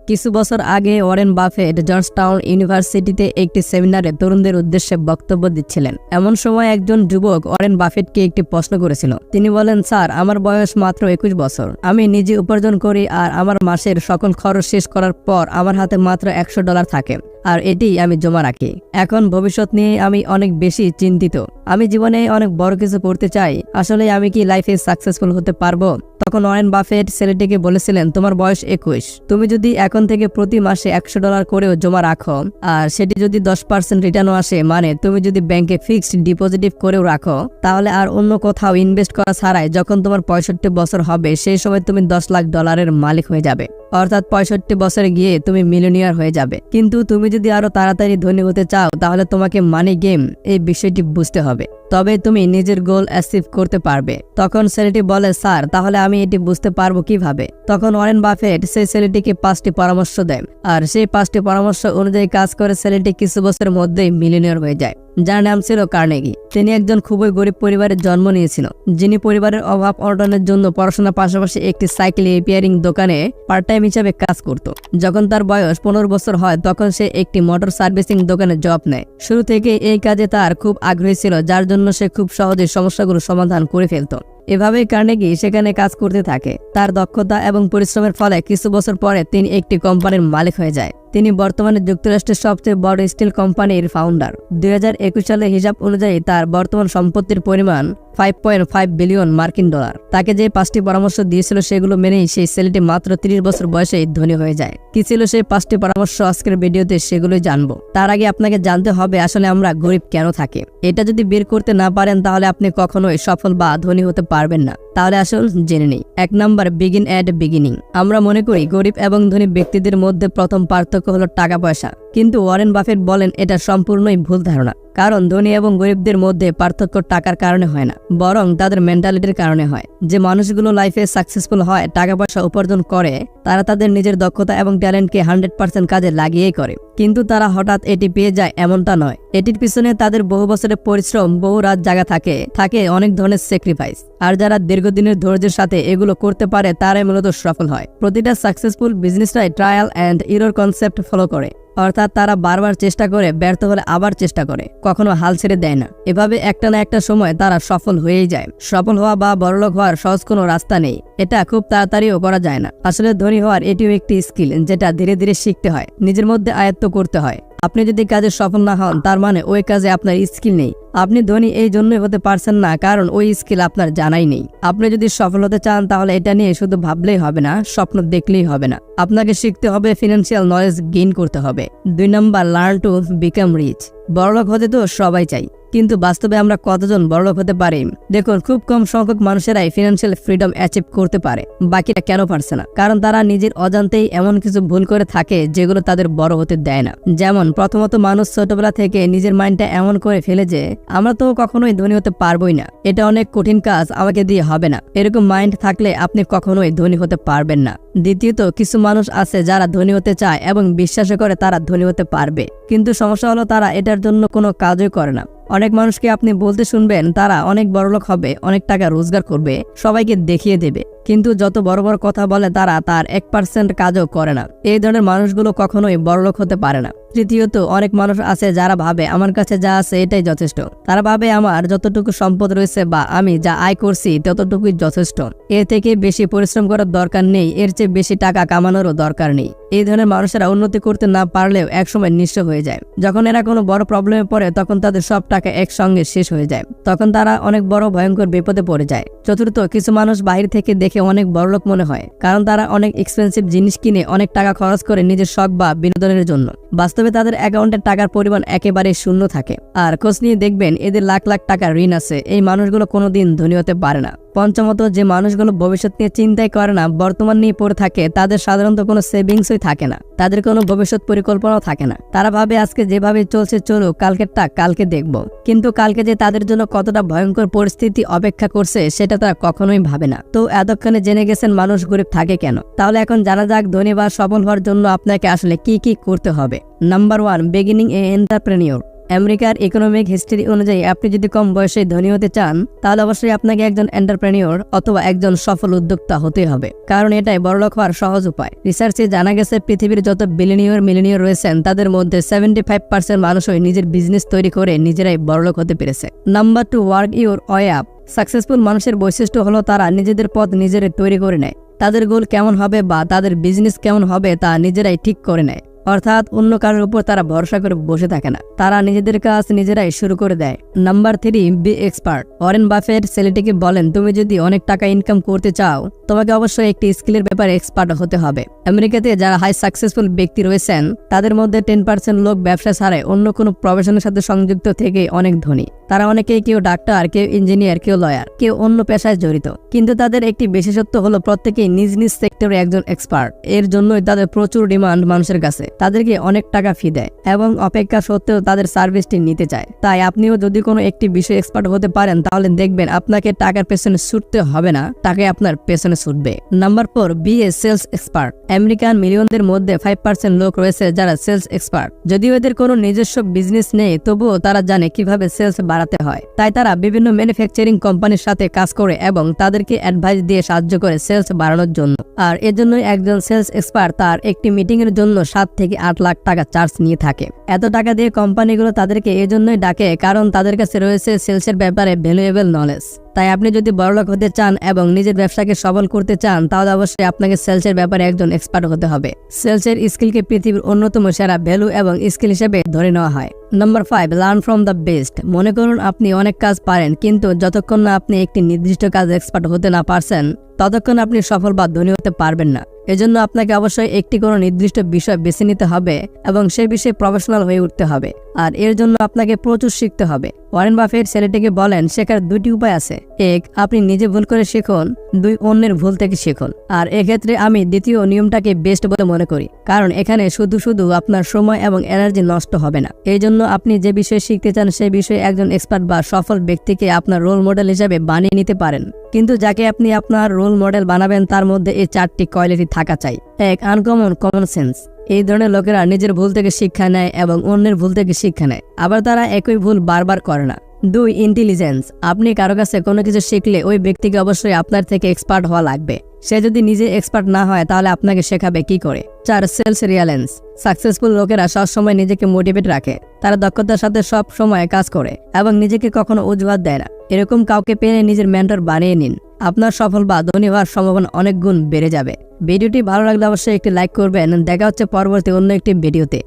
কিছু বছর আগে ওয়ারেন বাফেট জর্জটাউন ইউনিভার্সিটিতে একটি সেমিনারে তরুণদের উদ্দেশ্যে বক্তব্য দিচ্ছিলেন। এমন সময় একজন যুবক ওয়ারেন বাফেটকে একটি প্রশ্ন করেছিল। তিনি বলেন, স্যার, আমার বয়স মাত্র 21 বছর। আমি নিজে উপার্জন করি আর আমার মাসের সকল খরচ শেষ করার পর আমার হাতে মাত্র $100 থাকে, আর এটি আমি জমা রাখি। এখন ভবিষ্যৎ নিয়ে আমি অনেক বেশি চিন্তিত। আমি জীবনে অনেক বড় কিছু করতে চাই। আসলে আমি কি লাইফে সাকসেসফুল হতে পারবো? তখন ওয়ারেন বাফেট ছেলেটিকে বলেছিলেন, তোমার বয়স 21। তুমি যদি এখন থেকে প্রতি মাসে $100 করেও জমা রাখো, আর সেটি যদি 10% রিটার্নও আসে, মানে তুমি যদি ব্যাংকে ফিক্সড ডিপোজিট করেও রাখো, তাহলে আর অন্য কোথাও ইনভেস্ট করা ছাড়াই যখন তোমার 65 বছর হবে সেই সময় তুমি $10 লাখ মালিক হয়ে যাবে। অর্থাৎ 65 বছরে গিয়ে তুমি মিলিয়নিয়ার হয়ে যাবে। কিন্তু তুমি যদি আরো তাড়াতাড়ি ধনী হতে চাও, তাহলে তোমাকে মানি গেম এই বিষয়টি বুঝতে হবে, তবে তুমি নিজের গোল অ্যাচিভ করতে পারবে। তখন ছেলেটি বলে, স্যার, তাহলে আমি এটি বুঝতে পারবো কিভাবে? তখন ওয়ারেন বাফেট সেই ছেলেটিকে 5টি পরামর্শ দেন, আর সেই 5টি পরামর্শ অনুযায়ী কাজ করে ছেলেটি কিছু বছরের মধ্যেই মিলিয়নিয়ার হয়ে যায়, যার নাম ছিল কার্নেগি। তিনি একজন খুবই গরিব পরিবারে জন্ম নিয়েছিল, যিনি পরিবারের অভাব অনটনের জন্য পড়াশোনার পাশাপাশি একটি সাইকেল রিপেয়ারিং দোকানে পার্ট টাইম হিসাবে কাজ করত। যখন তার বয়স 15 বছর হয়, তখন সে একটি মোটর সার্ভিসিং দোকানে জব নেয়। শুরু থেকে এই কাজে তার খুব আগ্রহী ছিল, যার জন্য সে খুব সহজে সমস্যাগুলো সমাধান করে ফেলত। এভাবেই কার্নেগি সেখানে কাজ করতে থাকে। তার দক্ষতা এবং পরিশ্রমের ফলে কিছু বছর পরে তিনি একটি কোম্পানির মালিক হয়ে যায়। তিনি বর্তমানে যুক্তরাষ্ট্রের সবচেয়ে বড় স্টিল কোম্পানির ফাউন্ডার। 2021 সালের হিসাব অনুযায়ী তার বর্তমান সম্পত্তির পরিমাণ $5.5 বিলিয়ন। তাকে যে 5টি পরামর্শ দিয়েছিল সেগুলো মেনেই সেই ছেলেটি মাত্র 30 বছর বয়সেই ধনী হয়ে যায়। কি ছিল সেই 5টি পরামর্শ? আজকের ভিডিওতে সেগুলোই জানবো। তার আগে আপনাকে জানতে হবে আসলে আমরা গরিব কেন থাকি। এটা যদি বের করতে না পারেন তাহলে আপনি কখনোই সফল বা ধনী হতে পারবেন না। তাহলে আসলে জেনে নেই। 1 নাম্বার, বিগিন এট বিগিনিং। আমরা মনে করি গরিব এবং ধনী ব্যক্তিদের মধ্যে প্রথম পার্থক্য হলো টাকা পয়সা, কিন্তু ওয়ারেন বাফেট বলেন এটা সম্পূর্ণই ভুল ধারণা। কারণ ধনী এবং গরিবদের মধ্যে পার্থক্য টাকার কারণে হয় না, বরং তাদের মেন্টালিটির কারণে হয়। যে মানুষগুলো লাইফে সাকসেসফুল হয়, টাকা পয়সা উপার্জন করে, তারা তাদের নিজের দক্ষতা এবং ট্যালেন্টকে 100% কাজে লাগিয়েই করে। কিন্তু তারা হঠাৎ এটি পেয়ে যায় এমনটা নয়। এটির পিছনে তাদের বহু বছরের পরিশ্রম, বহু রাত জাগা থাকে অনেক ধরনের স্যাক্রিফাইস। আর যারা দীর্ঘদিনের ধৈর্যের সাথে এগুলো করতে পারে তারাই মূলত সফল হয়। প্রতিটা সাকসেসফুল বিজনেসটাই trial and error concept follow করে, অর্থাৎ তারা বারবার চেষ্টা করে, ব্যর্থ হলে আবার চেষ্টা করে, কখনো হাল ছেড়ে দেয় না। এভাবে একটা না একটা সময় তারা সফল হয়েই যায়। সফল হওয়া বা বড়লোক হওয়ার সহজ কোনো রাস্তা নেই, এটা খুব তাড়াতাড়িও করা যায় না। আসলে ধনী হওয়ার এটিও একটি স্কিল, যেটা ধীরে ধীরে শিখতে হয়, নিজের মধ্যে আয়ত্ত করতে হয়। আপনি যদি কাজে সফল না হন, তার মানে ওই কাজে আপনার স্কিল নেই। আপনি ধনী এই জন্যই হতে পারছেন না কারণ ওই স্কিল আপনার জানাই নেই। আপনি যদি সফল হতে চান তাহলে এটা নিয়ে শুধু ভাবলেই হবে না, স্বপ্ন দেখলেই হবে না। আপনাকে শিখতে হবে, ফিনান্সিয়াল নলেজ গেইন করতে হবে। 2 number, learn to become rich. বড়লোক হতে তো সবাই চাই, কিন্তু বাস্তবে আমরা কতজন বড়লোক হতে পারি? দেখুন, খুব কম সংখ্যক মানুষেরাই ফিনান্সিয়াল ফ্রিডম অ্যাচিভ করতে পারে। বাকিরা কেন পারছে না? কারণ তারা নিজের অজান্তেই এমন কিছু ভুল করে থাকে যেগুলো তাদের বড় হতে দেয় না। যেমন, প্রথমত মানুষ ছোটবেলা থেকে নিজের মাইন্ডটা এমন করে ফেলে যে আমরা তো কখনোই ধনী হতে পারবোই না, এটা অনেক কঠিন কাজ, আমাকে দিয়ে হবে না। এরকম মাইন্ড থাকলে আপনি কখনোই ধনী হতে পারবেন না। দ্বিতীয়ত, কিছু মানুষ আছে যারা ধনী হতে চায় এবং বিশ্বাস করে তারা ধনী হতে পারবে, কিন্তু সমস্যা হলো তারা এটার জন্য কোনো কাজই করে না। অনেক মানুষকে আপনি বলতে শুনবেন তারা অনেক বড়লোক হবে, অনেক টাকা রোজগার করবে, সবাইকে দেখিয়ে দেবে, কিন্তু যত বড় বড় কথা বলে তারা তার 1% কাজও করে না। এই ধরনের মানুষগুলো কখনোই বড়লোক হতে পারে না। তৃতীয়ত, অনেক মানুষ আছে যারা ভাবে আমার কাছে যা আছে এটাই যথেষ্ট। তারা ভাবে আমার যতটুকু সম্পদ রয়েছে বা আমি যা আয় করছি ততটুকুই যথেষ্ট, এর থেকে বেশি পরিশ্রম করার দরকার নেই, এর চেয়ে বেশি টাকা কামানোরও দরকার নেই। এই ধরনের মানুষেরা উন্নতি করতে না পারলেও একসময় নিঃস্ব হয়ে যায়। যখন এরা কোনো বড় প্রবলেমে পড়ে তখন তাদের সব টাকা একসঙ্গে শেষ হয়ে যায়, তখন তারা অনেক বড় ভয়ঙ্কর বিপদে পড়ে যায়। চতুর্থ, কিছু মানুষ বাইরে থেকে দেখে অনেক বড়লোক মনে হয় কারণ তারা অনেক এক্সপেন্সিভ জিনিস কিনে অনেক টাকা খরচ করে নিজের শখ বা বিনোদনের জন্য। বাস্তবে তাদের অ্যাকাউন্টের টাকার পরিমাণ একেবারে শূন্য থাকে। আর খোঁজ নিয়ে দেখবেন এদের লাখ লাখ টাকা ঋণ আছে। এই মানুষগুলো কোনোদিন ধনী হতে পারে না। পঞ্চমত, যে মানুষগুলো ভবিষ্যৎ নিয়ে চিন্তাই করে না, বর্তমান নিয়ে পড়ে থাকে, তাদের সাধারণত কোনো সেভিংসই থাকে না, তাদের কোনো ভবিষ্যৎ পরিকল্পনাও থাকে না। তারা ভাবে আজকে যেভাবে চলছে চলুক, কালকেরটা কালকে দেখব, কিন্তু কালকে যে তাদের জন্য কতটা ভয়ঙ্কর পরিস্থিতি অপেক্ষা করছে সেটা তারা কখনোই ভাবে না। তো এতক্ষণে জেনে গেছেন মানুষ গরিব থাকে কেন। তাহলে এখন জানা যাক ধনী বা সফল হওয়ার জন্য আপনাকে আসলে কি কি করতে হবে। নাম্বার 1, বিগিনিং এ এন্টারপ্রেনিউর। আমেরিকার ইকোনমিক হিস্ট্রি অনুযায়ী আপনি যদি কম বয়সে ধনী হতে চান তাহলে অবশ্যই আপনাকে একজন এন্টারপ্রেনিউর অথবা একজন সফল উদ্যোক্তা হতে হবে, কারণ এটাই বড়লোক হওয়ার সহজ উপায়। রিসার্চে জানা গেছে পৃথিবীর যত মিলিনিয়র রয়েছেন তাদের মধ্যে 75% মানুষই নিজের বিজনেস তৈরি করে নিজেরাই বড়লোক হতে পেরেছে। Number 2, work your way up. Successful মানুষের বৈশিষ্ট্য হলো তারা নিজেদের পথ নিজেরাই তৈরি করে নেয়। তাদের গোল কেমন হবে বা তাদের বিজনেস কেমন হবে তা নিজেরাই ঠিক করে নেয়, অর্থাৎ অন্য কারোর উপর তারা ভরসা করে বসে থাকে না, তারা নিজেদের কাজ নিজেরাই শুরু করে দেয়। Number 3, B expert. Warren Buffett ছেলেটিকে বলেন, তুমি যদি অনেক টাকা ইনকাম করতে চাও তোমাকে অবশ্যই একটি স্কিলের ব্যাপারে এক্সপার্ট হতে হবে। আমেরিকাতে যারা হাই সাকসেসফুল ব্যক্তি রয়েছেন তাদের মধ্যে 10% লোক ব্যবসা ছাড়াই অন্য কোনো প্রফেশনের সাথে সংযুক্ত থেকে অনেক ধনী। তারা অনেকেই কেউ ডাক্তার, কেউ ইঞ্জিনিয়ার, কেউ লয়ার, কেউ অন্য পেশায় জড়িত, কিন্তু তাদের একটি বিশেষত্ব হলো প্রত্যেকেই নিজ নিজ সেক্টরে একজন এক্সপার্ট। এর জন্যই তাদের প্রচুর ডিমান্ড মানুষের কাছে, তাদেরকে অনেক টাকা ফি দেয় এবং অপেক্ষা সত্ত্বেও তাদের সার্ভিসটি নিতে চায়। তাই আপনিও যদি কোনো একটি বিষয়ে এক্সপার্ট হতে পারেন তাহলে দেখবেন আপনাকে টাকার পেছনে ছুটতে হবে না, টাকায় আপনার পেছনে ছুটবে। Number 4, B A sales expert. American মিলিয়নদের মধ্যে 5% লোক রয়েছে যারা সেলস এক্সপার্ট। যদিও এদের কোনো নিজস্ব বিজনেস নেই তবুও তারা জানে কিভাবে সেলস বাড়াতে হয়। তাই তারা বিভিন্ন ম্যানুফ্যাকচারিং কোম্পানির সাথে কাজ করে এবং তাদেরকে অ্যাডভাইস দিয়ে সাহায্য করে সেলস বাড়ানোর জন্য। আর এর জন্যই একজন সেলস এক্সপার্ট তার একটি মিটিং এর জন্য 7 থেকে 8 লাখ টাকা চার্জ নিয়ে থাকে। এত টাকা দিয়ে কোম্পানিগুলো তাদেরকে এজন্যই ডাকে কারণ তাদের কাছে রয়েছে সেলসের ব্যাপারে ভ্যালুয়েবল নলেজ। তাই আপনি যদি বড়লোক হতে চান এবং নিজের ব্যবসাকে সফল করতে চান তাহলে অবশ্যই আপনাকে সেলসের ব্যাপারে একজন এক্সপার্ট হতে হবে। সেলসের স্কিলকে পৃথিবীর অন্যতম সেরা ভ্যালু এবং স্কিল হিসেবে ধরে নেওয়া হয়। Number 5, learn from the best. মনে করুন আপনি অনেক কাজ পারেন, কিন্তু যতক্ষণ না আপনি একটি নির্দিষ্ট কাজ এক্সপার্ট হতে না পারছেন ততক্ষণ আপনি সফল বা ধনী হতে পারবেন না। এজন্য আপনাকে অবশ্যই একটি কোনো নির্দিষ্ট বিষয় বেছে নিতে হবে এবং সেই বিষয়ে প্রফেশনাল হয়ে উঠতে হবে, আর এর জন্য আপনাকে প্রচুর শিখতে হবে। ওয়ারেন বাফেট ছেলেটিকে বলেন, শেখার 2টি উপায় আছে। 1, আপনি নিজে ভুল করে শিখুন। 2, অন্যের ভুল থেকে শিখুন। আর এক্ষেত্রে আমি দ্বিতীয় নিয়মটাকে বেস্ট বলে মনে করি, কারণ এখানে শুধু আপনার সময় এবং এনার্জি নষ্ট হবে না। এই জন্য আপনি যে বিষয়ে শিখতে চান সেই বিষয়ে একজন এক্সপার্ট বা সফল ব্যক্তিকে আপনার রোল মডেল হিসেবে বানিয়ে নিতে পারেন, কিন্তু যাকে আপনি আপনার রোল মডেল বানাবেন তার মধ্যে এই 4টি কোয়ালিটি থাকা চাই। 1, আনকমন কমন সেন্স। এই ধরনের লোকেরা নিজের ভুল থেকে শিক্ষা নেয় এবং অন্যের ভুল থেকে শিক্ষা নেয়, আবার তারা একই ভুল বারবার করে না। 2, ইন্টেলিজেন্স। আপনি কারো কাছে কোনো কিছু শিখলে ওই ব্যক্তিকে অবশ্যই আপনার থেকে এক্সপার্ট হওয়া লাগবে। সে যদি নিজে এক্সপার্ট না হয় তাহলে আপনাকে শেখাবে কি করে। 4, সেলস রিয়ালেন্স। সাকসেসফুল লোকেরা সবসময় নিজেকে মোটিভেট রাখে, তারা দক্ষতার সাথে সব সময় কাজ করে এবং নিজেকে কখনো অজুহাত দেয় না। এরকম কাউকে পেয়ে নিজের মেন্টর বানিয়ে নিন, আপনার সফল বা ধনী হওয়ার সম্ভাবনা অনেক গুণ বেড়ে যাবে। ভিডিওটি ভালো লাগলে অবশ্যই একটি লাইক করবেন। দেখা হচ্ছে পরবর্তী অন্য একটি ভিডিওতে।